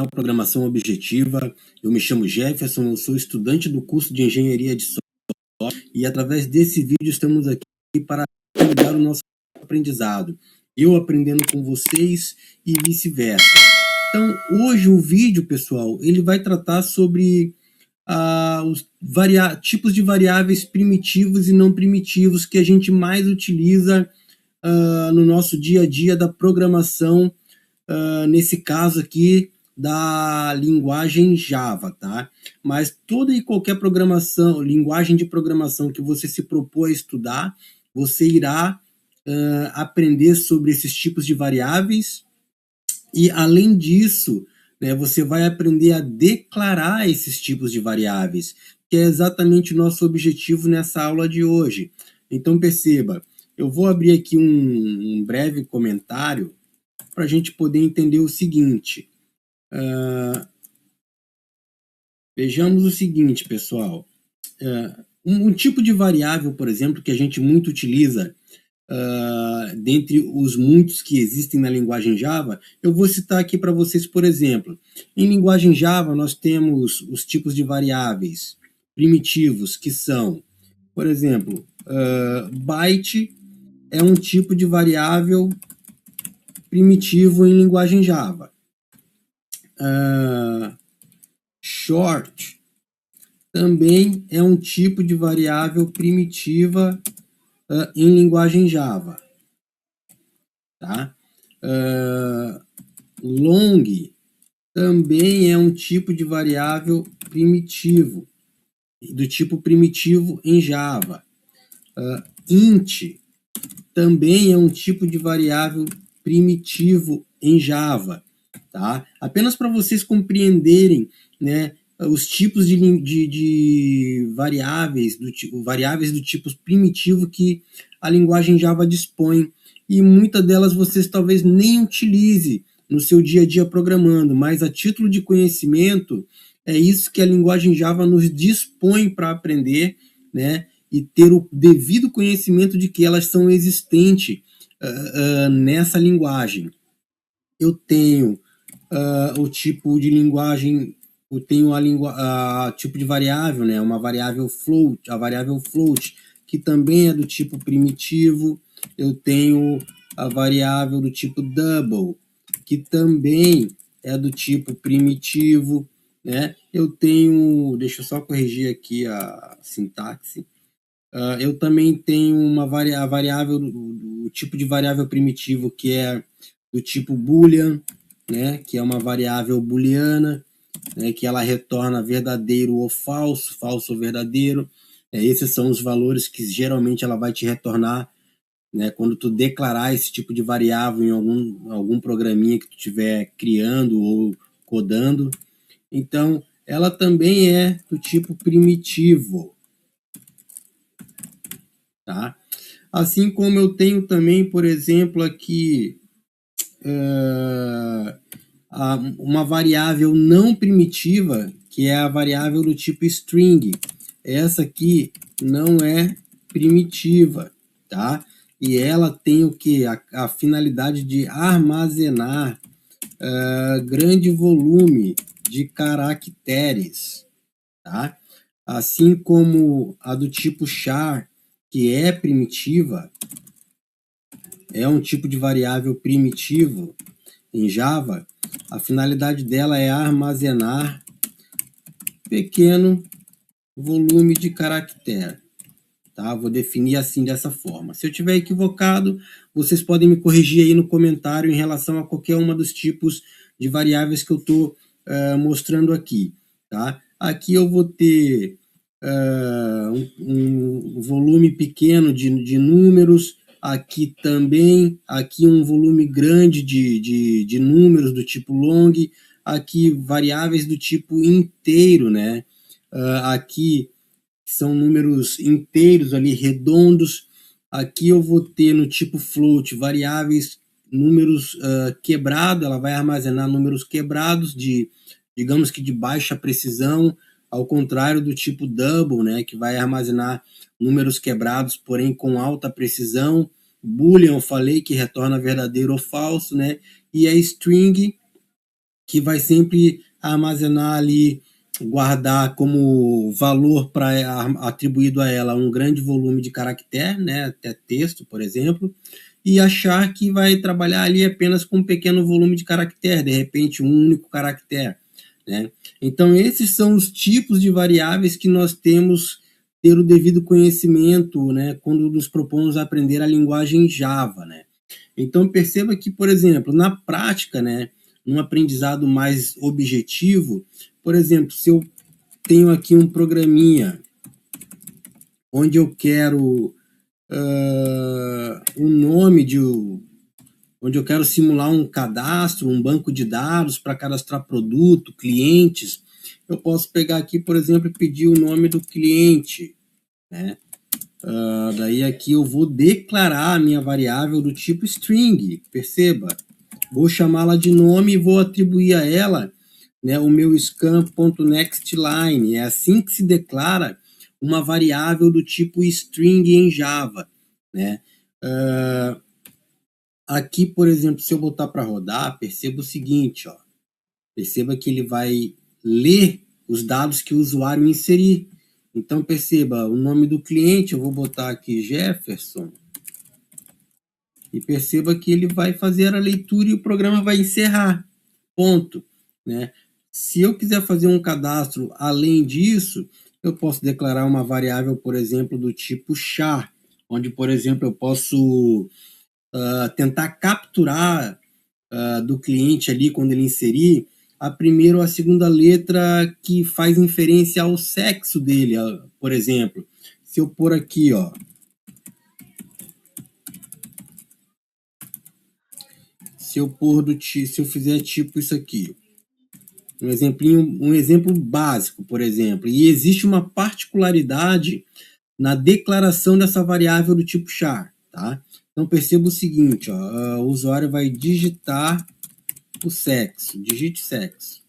canal Programação Objetiva. Eu me chamo Jefferson, eu sou estudante do curso de Engenharia de Software e através desse vídeo estamos aqui para consolidar o nosso aprendizado. Eu aprendendo com vocês e vice-versa. Então, hoje o vídeo, pessoal, ele vai tratar sobre os tipos de variáveis primitivos e não primitivos que a gente mais utiliza no nosso dia a dia da programação, nesse caso aqui da linguagem Java, tá? Mas toda e qualquer linguagem de programação que você se propor a estudar, você irá aprender sobre esses tipos de variáveis e, além disso, né, você vai aprender a declarar esses tipos de variáveis, que é exatamente o nosso objetivo nessa aula de hoje. Então, perceba, eu vou abrir aqui um breve comentário para a gente poder entender o seguinte. Vejamos o seguinte, pessoal. Um tipo de variável, por exemplo, que a gente muito utiliza, dentre os muitos que existem na linguagem Java, eu vou citar aqui para vocês, por exemplo. Em linguagem Java, nós temos os tipos de variáveis primitivos, que são, por exemplo, byte é um tipo de variável primitivo em linguagem Java. Short também é um tipo de variável primitiva em linguagem Java. Tá? Long também é um tipo de variável primitivo, do tipo primitivo em Java. Int também é um tipo de variável primitivo em Java. Tá? Apenas para vocês compreenderem, né, os tipos de variáveis do tipo primitivo que a linguagem Java dispõe. E muitas delas vocês talvez nem utilize no seu dia a dia programando, mas a título de conhecimento, é isso que a linguagem Java nos dispõe para aprender, né, e ter o devido conhecimento de que elas são existentes nessa linguagem. Eu tenho o tipo de linguagem, eu tenho tipo de variável, né, uma variável float, a variável float, que também é do tipo primitivo. Eu tenho a variável do tipo double, que também é do tipo primitivo, né? Eu tenho, deixa eu só corrigir aqui a sintaxe. Eu também tenho uma variável, o tipo de variável primitivo que é do tipo boolean, né? Que é uma variável booleana, né? Que ela retorna verdadeiro ou falso, falso ou verdadeiro. Esses são os valores que geralmente ela vai te retornar, né, quando tu declarar esse tipo de variável em algum programinha que tu estiver criando ou codando. Então, ela também é do tipo primitivo. Tá? Assim como eu tenho também, por exemplo, aqui uma variável não primitiva, que é a variável do tipo string. Essa aqui não é primitiva, tá? E ela tem o que? A finalidade de armazenar grande volume de caracteres, tá? Assim como a do tipo char, que é primitiva, é um tipo de variável primitivo em Java, a finalidade dela é armazenar pequeno volume de caractere. Tá? Vou definir assim, dessa forma. Se eu estiver equivocado, vocês podem me corrigir aí no comentário em relação a qualquer uma dos tipos de variáveis que eu estou mostrando aqui. Tá? Aqui eu vou ter um volume pequeno de números, aqui também, aqui um volume grande de números do tipo long, aqui variáveis do tipo inteiro, né? Aqui são números inteiros ali, redondos. Aqui eu vou ter no tipo float variáveis, números quebrados, ela vai armazenar números quebrados, digamos que de baixa precisão, ao contrário do tipo double, né, que vai armazenar números quebrados, porém com alta precisão. Boolean, eu falei que retorna verdadeiro ou falso, né, e a string que vai sempre armazenar ali, guardar como valor atribuído a ela um grande volume de caractere, né, até texto, por exemplo, e achar que vai trabalhar ali apenas com um pequeno volume de caractere, de repente um único caractere, né? Então, esses são os tipos de variáveis que nós temos ter o devido conhecimento, né, quando nos propomos aprender a linguagem Java, né? Então, perceba que, por exemplo, na prática, né, num aprendizado mais objetivo, por exemplo, se eu tenho aqui um programinha onde eu quero o nome de onde eu quero simular um cadastro, um banco de dados para cadastrar produto, clientes, eu posso pegar aqui, por exemplo, e pedir o nome do cliente, né? Daí aqui eu vou declarar a minha variável do tipo string, perceba. Vou chamá-la de nome e vou atribuir a ela, né, o meu scan.nextLine. É assim que se declara uma variável do tipo string em Java, né? Aqui, por exemplo, se eu botar para rodar, perceba o seguinte, ó. Perceba que ele vai ler os dados que o usuário inserir. Então, perceba, o nome do cliente, eu vou botar aqui Jefferson, e perceba que ele vai fazer a leitura e o programa vai encerrar. Ponto, né? Se eu quiser fazer um cadastro além disso, eu posso declarar uma variável, por exemplo, do tipo char, onde, por exemplo, eu posso tentar capturar do cliente ali, quando ele inserir, a primeira ou a segunda letra que faz inferência ao sexo dele, por exemplo. Se eu pôr aqui, ó, se eu fizer tipo isso aqui, um exemplo básico, por exemplo, e existe uma particularidade na declaração dessa variável do tipo char, tá? Então perceba o seguinte, ó, o usuário vai digitar o sexo, digite sexo.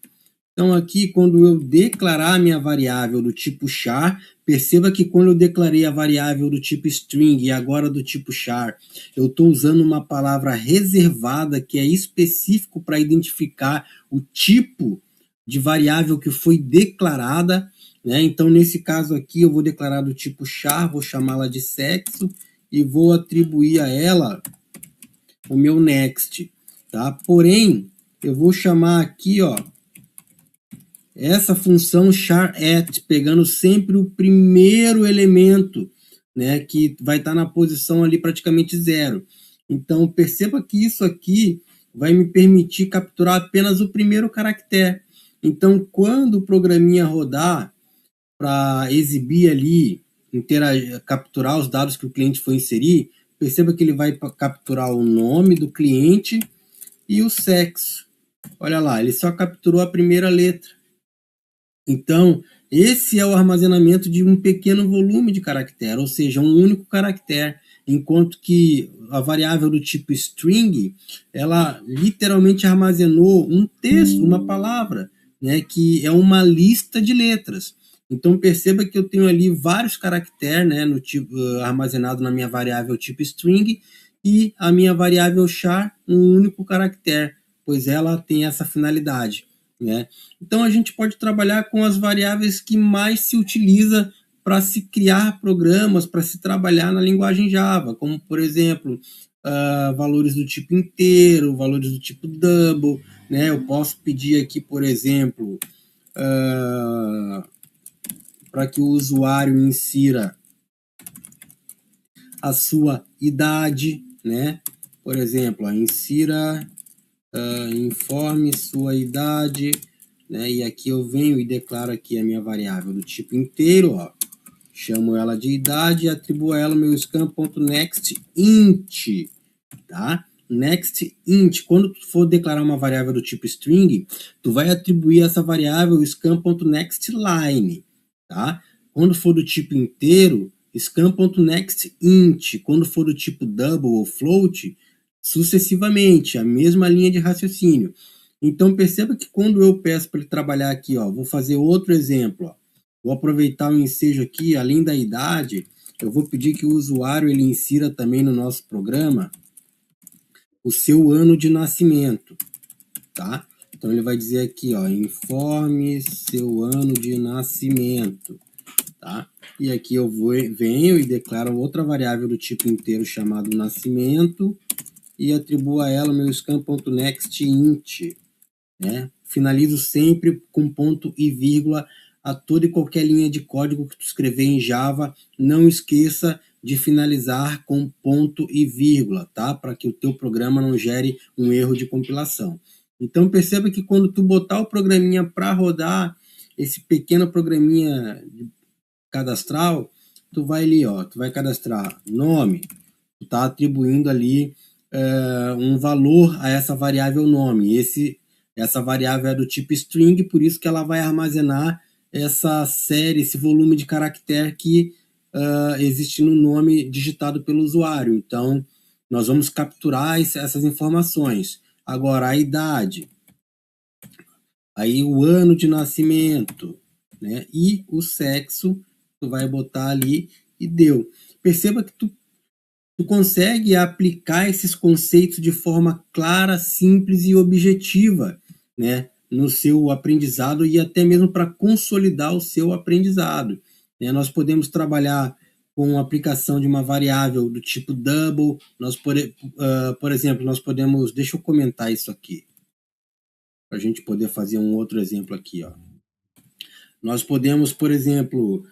Então aqui, quando eu declarar a minha variável do tipo char, perceba que quando eu declarei a variável do tipo string e agora do tipo char, eu estou usando uma palavra reservada que é específico para identificar o tipo de variável que foi declarada, né? Então, nesse caso aqui, eu vou declarar do tipo char, vou chamá-la de sexo e vou atribuir a ela o meu next, tá? Porém, eu vou chamar aqui, ó, essa função char@, pegando sempre o primeiro elemento, né, que vai estar na posição ali praticamente zero. Então, perceba que isso aqui vai me permitir capturar apenas o primeiro caractere. Então, quando o programinha rodar para exibir ali, capturar os dados que o cliente for inserir, perceba que ele vai capturar o nome do cliente e o sexo. Olha lá, ele só capturou a primeira letra. Então, esse é o armazenamento de um pequeno volume de caractere, ou seja, um único caractere, enquanto que a variável do tipo string, ela literalmente armazenou um texto, uma palavra, né, que é uma lista de letras. Então, perceba que eu tenho ali vários caracteres, né, no tipo, armazenado na minha variável tipo string, e a minha variável char, um único caractere, pois ela tem essa finalidade, né? Então, a gente pode trabalhar com as variáveis que mais se utiliza para se criar programas, para se trabalhar na linguagem Java, como, por exemplo, valores do tipo inteiro, valores do tipo double, né? Eu posso pedir aqui, por exemplo, para que o usuário insira a sua idade, né? Por exemplo, insira, informe sua idade, né? E aqui eu venho e declaro aqui a minha variável do tipo inteiro, ó. Chamo ela de idade e atribuo a ela o meu scan.nextInt, tá? NextInt, quando tu for declarar uma variável do tipo string, tu vai atribuir essa variável scan.nextLine, tá? Quando for do tipo inteiro, scan.nextInt. Quando for do tipo double ou float, sucessivamente, a mesma linha de raciocínio. Então, perceba que quando eu peço para ele trabalhar aqui, ó, vou fazer outro exemplo, ó. Vou aproveitar o ensejo aqui, além da idade, eu vou pedir que o usuário ele insira também no nosso programa o seu ano de nascimento, tá? Então ele vai dizer aqui, ó, informe seu ano de nascimento, tá? E aqui eu venho e declaro outra variável do tipo inteiro chamado nascimento e atribuo a ela meu scan.nextInt, né? Finalizo sempre com ponto e vírgula a toda e qualquer linha de código que tu escrever em Java. Não esqueça de finalizar com ponto e vírgula, tá? Para que o teu programa não gere um erro de compilação. Então perceba que quando tu botar o programinha para rodar, esse pequeno programinha cadastral, tu vai ali, ó, tu vai cadastrar nome, tu tá atribuindo ali um valor a essa variável nome. Essa variável é do tipo string, por isso que ela vai armazenar essa série, esse volume de caractere que existe no nome digitado pelo usuário. Então, nós vamos capturar essas informações. Agora, a idade, aí o ano de nascimento, né? E o sexo, tu vai botar ali e deu. Perceba que tu consegue aplicar esses conceitos de forma clara, simples e objetiva, né, no seu aprendizado e até mesmo para consolidar o seu aprendizado, né? Nós podemos trabalhar com a aplicação de uma variável do tipo double, por exemplo, nós podemos, deixa eu comentar isso aqui, para a gente poder fazer um outro exemplo aqui, ó. Nós podemos, por exemplo,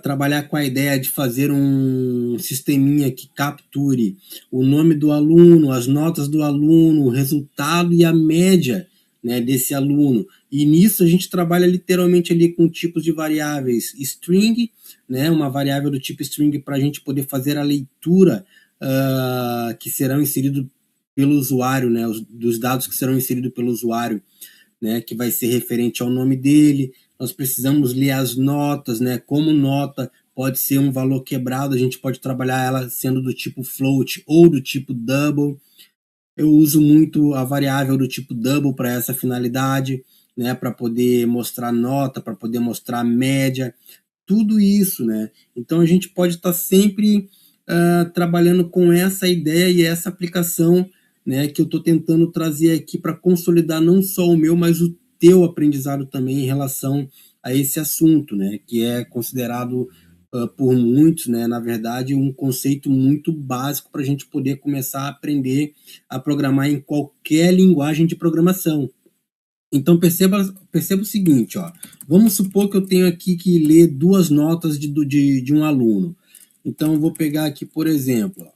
trabalhar com a ideia de fazer um sisteminha que capture o nome do aluno, as notas do aluno, o resultado e a média, né, desse aluno. E nisso a gente trabalha literalmente ali com tipos de variáveis string, né, uma variável do tipo string para a gente poder fazer a leitura que serão inseridos pelo usuário, né, dos dados que serão inseridos pelo usuário, né, que vai ser referente ao nome dele. Nós precisamos ler as notas, né? Como nota pode ser um valor quebrado, a gente pode trabalhar ela sendo do tipo float ou do tipo double. Eu uso muito a variável do tipo double para essa finalidade, né? Para poder mostrar nota, para poder mostrar média, tudo isso, né? Então a gente pode estar sempre trabalhando com essa ideia e essa aplicação, né? Que eu estou tentando trazer aqui para consolidar não só o meu, mas o teu aprendizado também em relação a esse assunto, né? Que é considerado por muitos, né? Na verdade, um conceito muito básico para a gente poder começar a aprender a programar em qualquer linguagem de programação. Então perceba o seguinte, ó. Vamos supor que eu tenho aqui que ler duas notas de um aluno. Então eu vou pegar aqui, por exemplo,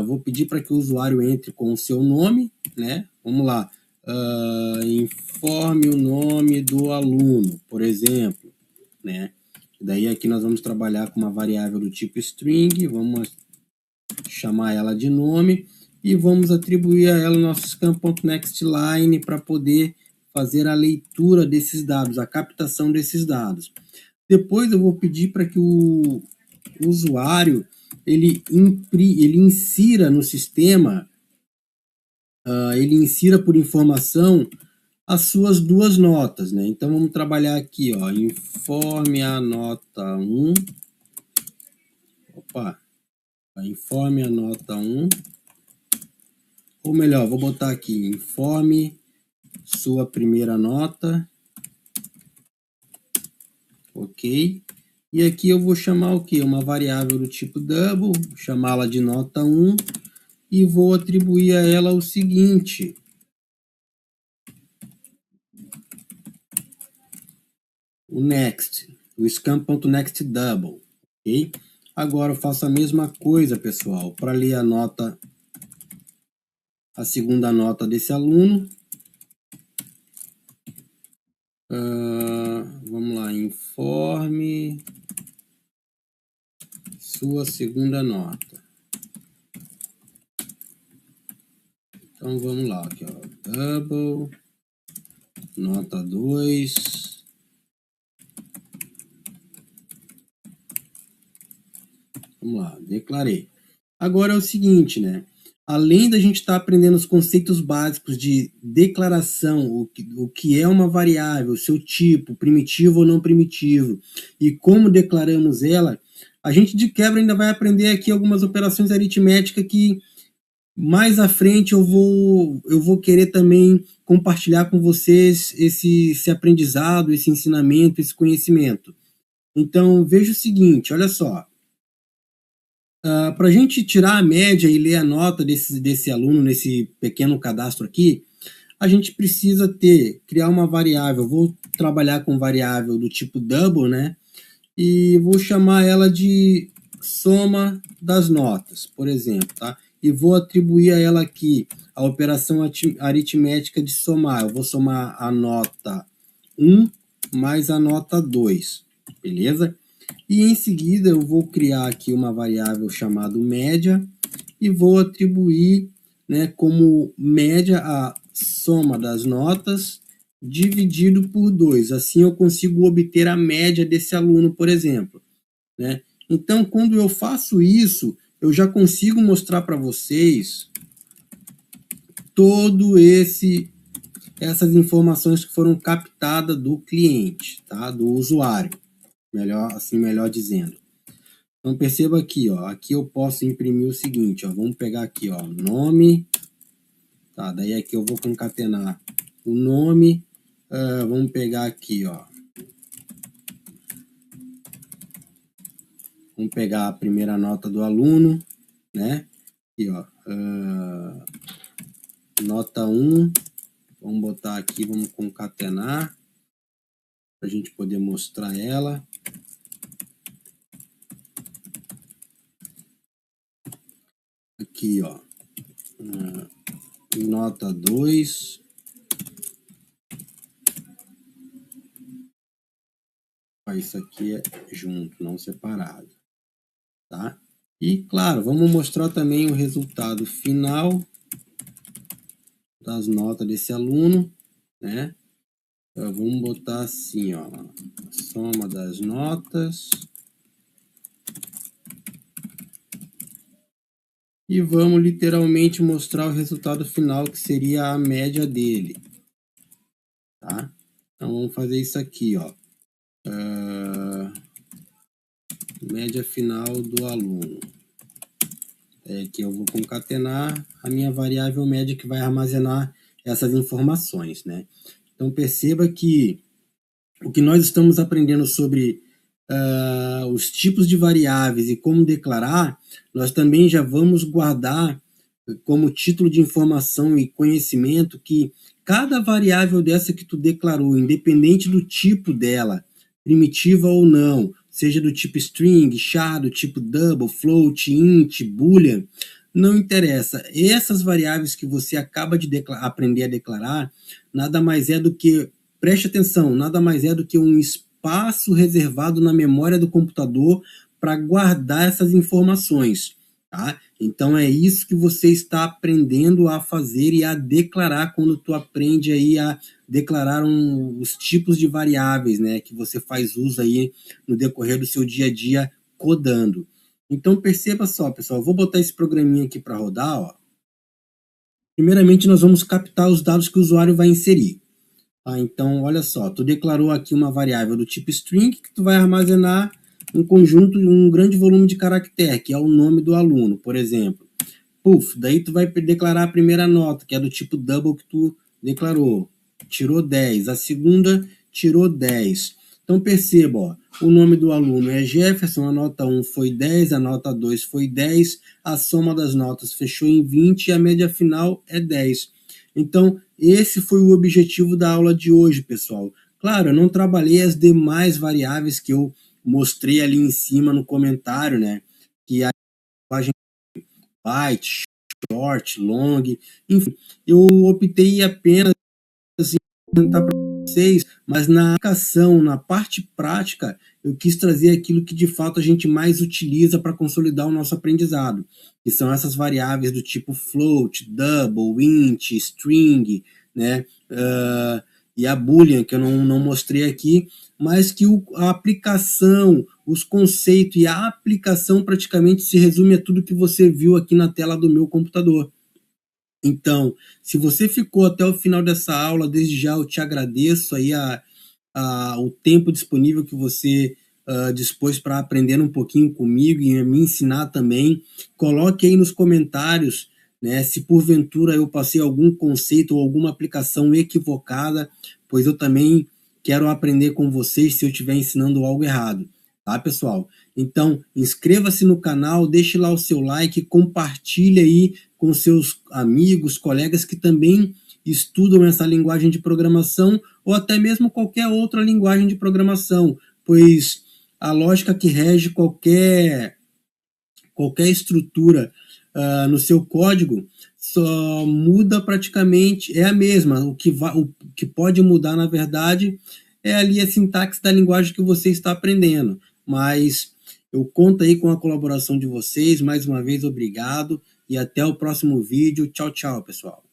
vou pedir para que o usuário entre com o seu nome, né? Vamos lá. Informe o nome do aluno, por exemplo, né? Daí aqui nós vamos trabalhar com uma variável do tipo string, vamos chamar ela de nome e vamos atribuir a ela o nosso scan.nextLine para poder fazer a leitura desses dados, a captação desses dados. Depois eu vou pedir para que o usuário ele insira no sistema, ele insira por informação as suas duas notas, né? Então vamos trabalhar aqui, ó, informe a nota 1. Informe a nota 1. Ou melhor, vou botar aqui, informe sua primeira nota. Ok. E aqui eu vou chamar o quê? Uma variável do tipo double, chamá-la de nota 1 e vou atribuir a ela o seguinte. O next, o scan.nextDouble, ok? Agora eu faço a mesma coisa, pessoal, para ler a segunda nota desse aluno. Vamos lá, informe sua segunda nota. Então vamos lá, aqui, ó, double, nota 2. Vamos lá, declarei. Agora é o seguinte, né? Além da gente estar aprendendo os conceitos básicos de declaração, o que é uma variável, seu tipo, primitivo ou não primitivo, e como declaramos ela, a gente de quebra ainda vai aprender aqui algumas operações aritméticas que Mais à frente eu vou querer também compartilhar com vocês esse aprendizado, esse ensinamento, esse conhecimento. Então, veja o seguinte, olha só. Para a gente tirar a média e ler a nota desse aluno nesse pequeno cadastro aqui, a gente precisa criar uma variável. Vou trabalhar com variável do tipo double, né? E vou chamar ela de soma das notas, por exemplo, tá? E vou atribuir a ela aqui a operação aritmética de somar. Eu vou somar a nota 1 mais a nota 2, beleza? E em seguida eu vou criar aqui uma variável chamada média e vou atribuir, né, como média a soma das notas dividido por 2. Assim eu consigo obter a média desse aluno, por exemplo, né? Então, quando eu faço isso, eu já consigo mostrar para vocês todo essas informações que foram captadas do cliente, tá? Do usuário, melhor dizendo. Então perceba aqui, ó, aqui eu posso imprimir o seguinte, ó, vamos pegar aqui, ó, nome, tá? Daí aqui eu vou concatenar o nome, vamos pegar aqui, ó, vamos pegar a primeira nota do aluno, né? Aqui, ó, nota 1, vamos botar aqui, vamos concatenar para a gente poder mostrar ela. Aqui, ó, nota 2. Isso aqui é junto, não separado, tá? E, claro, vamos mostrar também o resultado final das notas desse aluno, né? Então, vamos botar assim, ó, soma das notas. E vamos literalmente mostrar o resultado final, que seria a média dele, tá? Então, vamos fazer isso aqui, ó. Média final do aluno. Aqui eu vou concatenar a minha variável média que vai armazenar essas informações, né? Então, perceba que o que nós estamos aprendendo sobre os tipos de variáveis e como declarar, nós também já vamos guardar como título de informação e conhecimento que cada variável dessa que tu declarou, independente do tipo dela, primitiva ou não, seja do tipo string, char, do tipo double, float, int, boolean, não interessa. Essas variáveis que você acaba de aprender a declarar, nada mais é do que, preste atenção, nada mais é do que um espaço reservado na memória do computador para guardar essas informações, tá? Então é isso que você está aprendendo a fazer e a declarar quando tu aprende aí a declarar os tipos de variáveis, né, que você faz uso aí no decorrer do seu dia a dia codando. Então perceba só, pessoal, eu vou botar esse programinha aqui para rodar, ó. Primeiramente nós vamos captar os dados que o usuário vai inserir. Então, olha só, tu declarou aqui uma variável do tipo string que tu vai armazenar um conjunto, um grande volume de caractere, que é o nome do aluno, por exemplo. Daí tu vai declarar a primeira nota, que é do tipo double que tu declarou. Tirou 10. A segunda tirou 10. Então perceba, ó, o nome do aluno é Jefferson, a nota 1 foi 10, a nota 2 foi 10, a soma das notas fechou em 20 e a média final é 10. Então, esse foi o objetivo da aula de hoje, pessoal. Claro, eu não trabalhei as demais variáveis que eu mostrei ali em cima no comentário, né? Que a linguagem byte, short, long, enfim, eu optei apenas em apresentar para vocês, mas na aplicação, na parte prática, eu quis trazer aquilo que de fato a gente mais utiliza para consolidar o nosso aprendizado, que são essas variáveis do tipo float, double, int, string, né? E a boolean, que eu não mostrei aqui, mas que a aplicação, os conceitos e a aplicação praticamente se resume a tudo que você viu aqui na tela do meu computador. Então, se você ficou até o final dessa aula, desde já eu te agradeço aí o tempo disponível que você dispôs para aprender um pouquinho comigo e me ensinar também. Coloque aí nos comentários né? Se porventura eu passei algum conceito ou alguma aplicação equivocada, pois eu também quero aprender com vocês se eu estiver ensinando algo errado, tá, pessoal? Então, inscreva-se no canal, deixe lá o seu like, compartilhe aí com seus amigos, colegas que também estudam essa linguagem de programação ou até mesmo qualquer outra linguagem de programação, pois a lógica que rege qualquer estrutura no seu código só muda praticamente, é a mesma. O que pode mudar, na verdade, é ali a sintaxe da linguagem que você está aprendendo. Mas eu conto aí com a colaboração de vocês. Mais uma vez, obrigado e até o próximo vídeo. Tchau, tchau, pessoal.